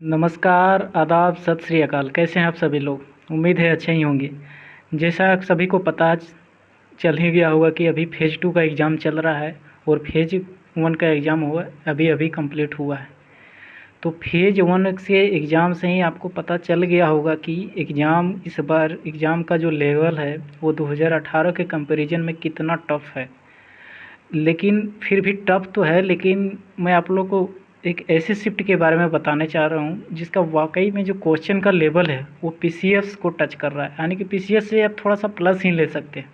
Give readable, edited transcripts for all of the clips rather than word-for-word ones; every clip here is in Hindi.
नमस्कार, आदाब, सत श्री अकाल। कैसे हैं आप सभी लोग? उम्मीद है अच्छे ही होंगे। जैसा सभी को पता चल ही गया होगा कि अभी फ़ेज़ 2 का एग्ज़ाम चल रहा है और फ़ेज़ 1 का एग्ज़ाम अभी कंप्लीट हुआ है। तो फ़ेज़ 1 से एग्ज़ाम से ही आपको पता चल गया होगा कि इस बार एग्ज़ाम का जो लेवल है वो 2018 के कंपैरिजन में कितना टफ़ है। लेकिन फिर भी टफ़ तो है, लेकिन मैं आप लोगों को एक ऐसे शिफ्ट के बारे में बताने चाह रहा हूँ जिसका वाकई में जो क्वेश्चन का लेवल है वो पीसीएस को टच कर रहा है, यानी कि पीसीएस से आप थोड़ा सा प्लस ही ले सकते हैं।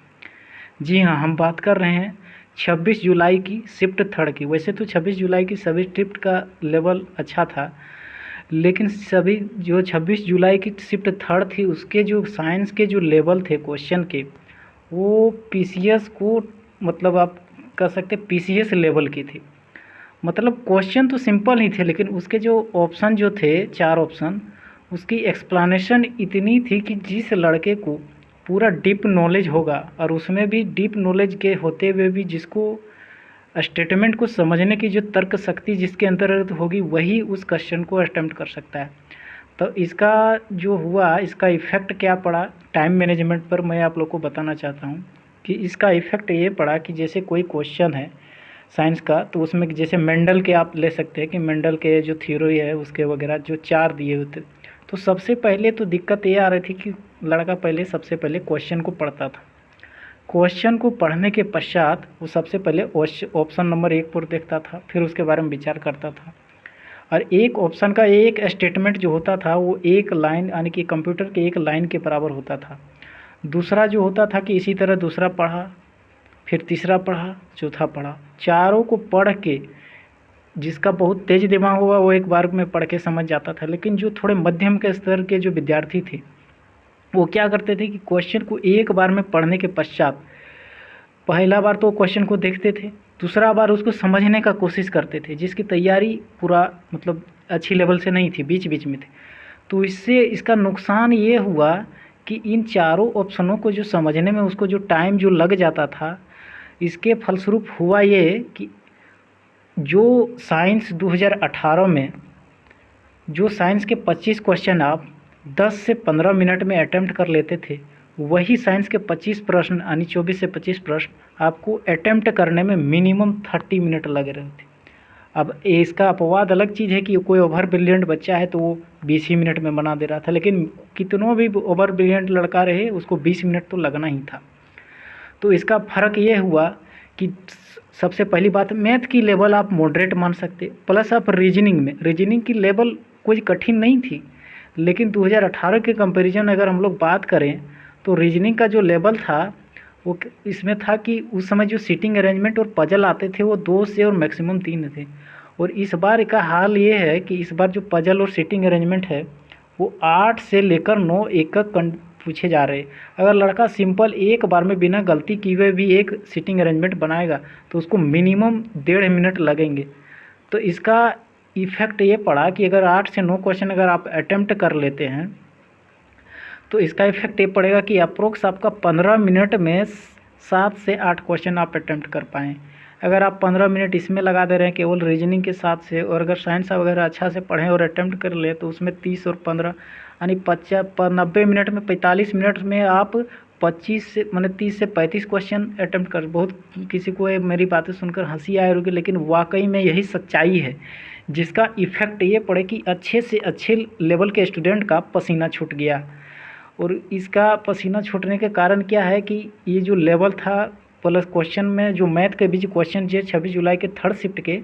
जी हाँ, हम बात कर रहे हैं 26 जुलाई की शिफ्ट थर्ड की। वैसे तो 26 जुलाई की सभी शिफ्ट का लेवल अच्छा था, लेकिन सभी जो 26 जुलाई की शिफ्ट थर्ड थी उसके जो साइंस के जो लेवल थे क्वेश्चन के, वो पीसीएस को मतलब आप कह सकते पीसीएस लेवल की थी। मतलब क्वेश्चन तो सिंपल ही थे, लेकिन उसके जो ऑप्शन जो थे 4 ऑप्शन, उसकी एक्सप्लेनेशन इतनी थी कि जिस लड़के को पूरा डीप नॉलेज होगा और उसमें भी डीप नॉलेज के होते हुए भी जिसको स्टेटमेंट को समझने की जो तर्क शक्ति जिसके अंतर्गत होगी वही उस क्वेश्चन को अटेम्प्ट कर सकता है। तो इसका जो हुआ, इसका इफ़ेक्ट क्या पड़ा टाइम मैनेजमेंट पर, मैं आप लोग को बताना चाहता हूँ कि इसका इफ़ेक्ट ये पड़ा कि जैसे कोई क्वेश्चन है साइंस का, तो उसमें जैसे मेंडल के आप ले सकते हैं कि मेंडल के जो थ्योरी है उसके वगैरह जो 4 दिए हुए थे। तो सबसे पहले तो दिक्कत ये आ रही थी कि लड़का सबसे पहले क्वेश्चन को पढ़ता था। क्वेश्चन को पढ़ने के पश्चात वो सबसे पहले ऑप्शन नंबर 1 पर देखता था, फिर उसके बारे में विचार करता था। और एक ऑप्शन का एक स्टेटमेंट जो होता था वो एक लाइन, यानी कि कंप्यूटर के एक लाइन के बराबर होता था। दूसरा जो होता था कि इसी तरह दूसरा पढ़ा, फिर तीसरा पढ़ा, चौथा पढ़ा, चारों को पढ़ के जिसका बहुत तेज़ दिमाग हुआ वो एक बार में पढ़ के समझ जाता था। लेकिन जो थोड़े मध्यम के स्तर के जो विद्यार्थी थे वो क्या करते थे कि क्वेश्चन को एक बार में पढ़ने के पश्चात पहला बार तो क्वेश्चन को देखते थे, दूसरा बार उसको समझने का कोशिश करते थे, जिसकी तैयारी पूरा मतलब अच्छी लेवल से नहीं थी, बीच बीच में थे। तो इससे इसका नुकसान ये हुआ कि इन चारों ऑप्शनों को जो समझने में उसको जो टाइम जो लग जाता था, इसके फलस्वरूप हुआ ये कि जो साइंस 2018 में जो साइंस के 25 क्वेश्चन आप 10 से 15 मिनट में अटेम्प्ट कर लेते थे, वही साइंस के 25 प्रश्न यानी 24 से 25 प्रश्न आपको अटेम्प्ट करने में मिनिमम 30 मिनट लग रहे थे। अब इसका अपवाद अलग चीज़ है कि कोई ओवर ब्रिलियंट बच्चा है तो वो 20 ही मिनट में बना दे रहा था, लेकिन कितनों भी ओवर ब्रिलियंट लड़का रहे उसको 20 मिनट तो लगना ही था। तो इसका फ़र्क ये हुआ कि सबसे पहली बात, मैथ की लेवल आप मॉडरेट मान सकते, प्लस आप रीजनिंग की लेवल कोई कठिन नहीं थी। लेकिन 2018 के कंपैरिजन अगर हम लोग बात करें तो रीजनिंग का जो लेवल था वो इसमें था कि उस समय जो सीटिंग अरेंजमेंट और पजल आते थे वो 2 से और मैक्सिमम 3 थे। और इस बार का हाल ये है कि इस बार जो पजल और सीटिंग अरेंजमेंट है वो 8 से लेकर 9 एकक पूछे जा रहे। अगर लड़का सिंपल एक बार में बिना गलती किए हुए भी एक सीटिंग अरेंजमेंट बनाएगा तो उसको मिनिमम 1.5 मिनट लगेंगे। तो इसका इफ़ेक्ट ये पड़ा कि अगर 8 से 9 क्वेश्चन अगर आप अटेम्प्ट कर लेते हैं तो इसका इफ़ेक्ट ये पड़ेगा कि अप्रोक्स आपका 15 मिनट में 7 से 8 क्वेश्चन आप अटेम्प्ट कर पाएँ। अगर आप 15 मिनट इसमें लगा दे रहे हैं केवल रीजनिंग के साथ से, और अगर साइंस वगैरह अच्छा से पढ़ें और अटेम्प्ट कर ले तो उसमें 30 और 15 यानी 90 मिनट में 45 मिनट में आप 25 से माने 30 से 35 क्वेश्चन अटेम्प्ट कर। बहुत किसी को मेरी बातें सुनकर हंसी आए होगी, लेकिन वाकई में यही सच्चाई है जिसका इफ़ेक्ट ये पड़े कि अच्छे से अच्छे लेवल के स्टूडेंट का पसीना छूट गया। और इसका पसीना छूटने के कारण क्या है कि ये जो लेवल था प्लस क्वेश्चन में जो मैथ के बीच क्वेश्चन जो 26 जुलाई के थर्ड शिफ्ट के,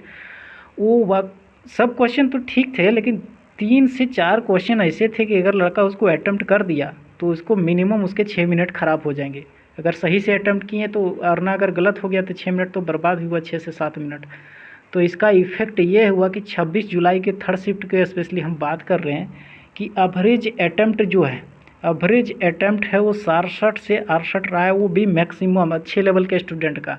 वो सब क्वेश्चन तो ठीक थे, लेकिन 3 से 4 क्वेश्चन ऐसे थे कि अगर लड़का उसको अटेम्प्ट कर दिया तो उसको मिनिमम उसके 6 मिनट ख़राब हो जाएंगे। अगर सही से अटेम्प्ट किए तो, और ना अगर गलत हो गया तो 6 मिनट तो बर्बाद हुआ, 6 से 7 मिनट। तो इसका इफ़ेक्ट ये हुआ कि 26 जुलाई के थर्ड शिफ्ट के स्पेशली हम बात कर रहे हैं कि एवरेज अटैम्प्ट है वो 67 से 68 रहा है, वो भी मैक्सिमम अच्छे लेवल के स्टूडेंट का।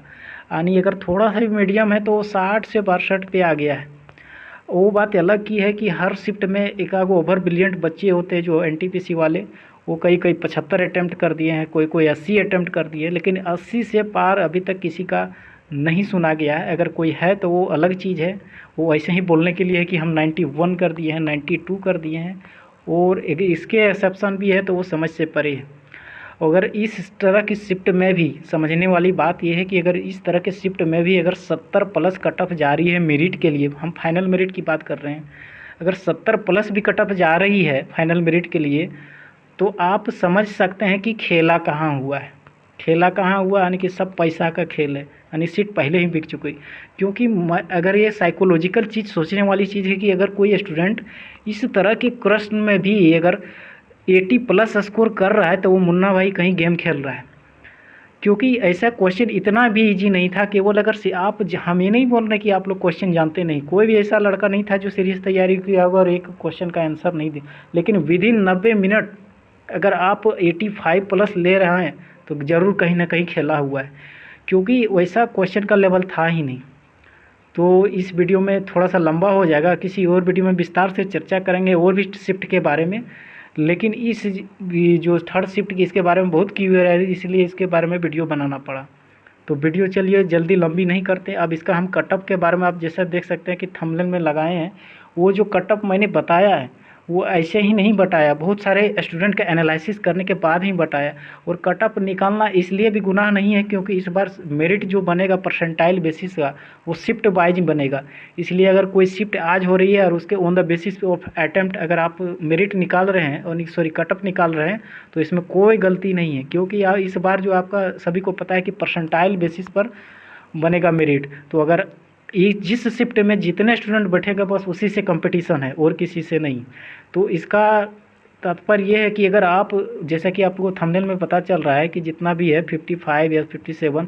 यानी अगर थोड़ा सा भी मीडियम है तो वो 60 से 62 पे आ गया है। वो बात अलग की है कि हर शिफ्ट में एकागो ओवर ब्रिलियंट बच्चे होते हैं जो एनटीपीसी वाले, वो कई 75 अटैम्प्ट कर दिए हैं, कोई 80 अटैम्प्ट कर दिए, लेकिन 80 से पार अभी तक किसी का नहीं सुना गया है। अगर कोई है तो वो अलग चीज़ है, वो ऐसे ही बोलने के लिए है कि हम 91 कर दिए हैं, 92 कर दिए हैं, और इसके एक्सेप्शन भी है तो वो समझ से परे है। अगर इस तरह की शिफ्ट में भी समझने वाली बात यह है कि अगर इस तरह के शिफ्ट में भी अगर 70 प्लस कट ऑफ जा रही है मेरिट के लिए, हम फाइनल मेरिट की बात कर रहे हैं, अगर 70 प्लस भी कट ऑफ जा रही है फाइनल मेरिट के लिए, तो आप समझ सकते हैं कि खेला कहाँ हुआ है। खेला कहाँ हुआ यानी कि सब पैसा का खेल है, यानी सीट पहले ही बिक चुकी। क्योंकि अगर ये साइकोलॉजिकल चीज़ सोचने वाली चीज़ है कि अगर कोई स्टूडेंट इस तरह के प्रश्न में भी अगर 80 प्लस स्कोर कर रहा है तो वो मुन्ना भाई कहीं गेम खेल रहा है। क्योंकि ऐसा क्वेश्चन इतना भी इजी नहीं था। केवल अगर से आप, हम ये नहीं बोल रहे कि आप लोग क्वेश्चन जानते नहीं, कोई भी ऐसा लड़का नहीं था जो सीरियस तैयारी किया होगा और एक क्वेश्चन का आंसर नहीं दे, लेकिन विदिन 90 मिनट अगर आप 85 प्लस ले रहे हैं तो ज़रूर कहीं ना कहीं खेला हुआ है, क्योंकि वैसा क्वेश्चन का लेवल था ही नहीं। तो इस वीडियो में थोड़ा सा लंबा हो जाएगा, किसी और वीडियो में विस्तार से चर्चा करेंगे और भी शिफ्ट के बारे में। लेकिन इस जो थर्ड शिफ्ट की, इसके बारे में बहुत क्यूरियर है, इसलिए इसके बारे में वीडियो बनाना पड़ा। तो वीडियो चलिए जल्दी लंबी नहीं करते। अब इसका हम कटअप के बारे में आप जैसा देख सकते हैं कि थंबनेल में लगाए हैं, वो जो कटअप मैंने बताया है वो ऐसे ही नहीं बताया, बहुत सारे स्टूडेंट का एनालिसिस करने के बाद ही बताया। और कटअप निकालना इसलिए भी गुनाह नहीं है क्योंकि इस बार मेरिट जो बनेगा परसेंटाइल बेसिस का, वो शिफ्ट वाइज बनेगा। इसलिए अगर कोई शिफ्ट आज हो रही है और उसके on the basis of attempt अगर आप मेरिट निकाल रहे हैं और सॉरी कटअप निकाल रहे हैं तो इसमें कोई गलती नहीं है, क्योंकि इस बार जो आपका सभी को पता है कि परसेंटाइल बेसिस पर बनेगा मेरिट। तो अगर जिस शिफ्ट में जितने स्टूडेंट बैठेगा बस उसी से कंपटीशन है और किसी से नहीं। तो इसका तात्पर्य ये है कि अगर आप, जैसा कि आपको थंबनेल में पता चल रहा है कि जितना भी है 55 या 57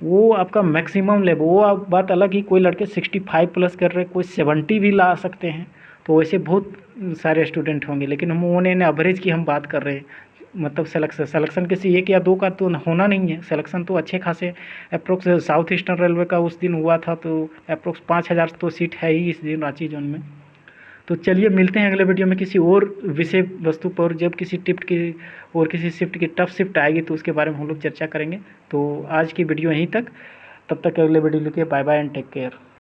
वो आपका मैक्सिमम लेवल, वो बात अलग ही, कोई लड़के 65 प्लस कर रहे, कोई 70 भी ला सकते हैं। तो वैसे बहुत सारे स्टूडेंट होंगे, लेकिन हम उन्हें एवरेज की हम बात कर रहे हैं। मतलब सिलेक्शन किसी एक या दो का तो होना नहीं है, सिलेक्शन तो अच्छे खासे अप्रोक्स साउथ ईस्टर्न रेलवे का उस दिन हुआ था, तो अप्रोक्स 5000 तो सीट है ही इस दिन रांची जोन में। तो चलिए मिलते हैं अगले वीडियो में किसी और विषय वस्तु पर, जब किसी टिप्ट की और किसी शिफ्ट की टफ शिफ्ट आएगी तो उसके बारे में हम लोग चर्चा करेंगे। तो आज की वीडियो यहीं तक, तब तक अगले वीडियो लिखिए। Bye bye and take care.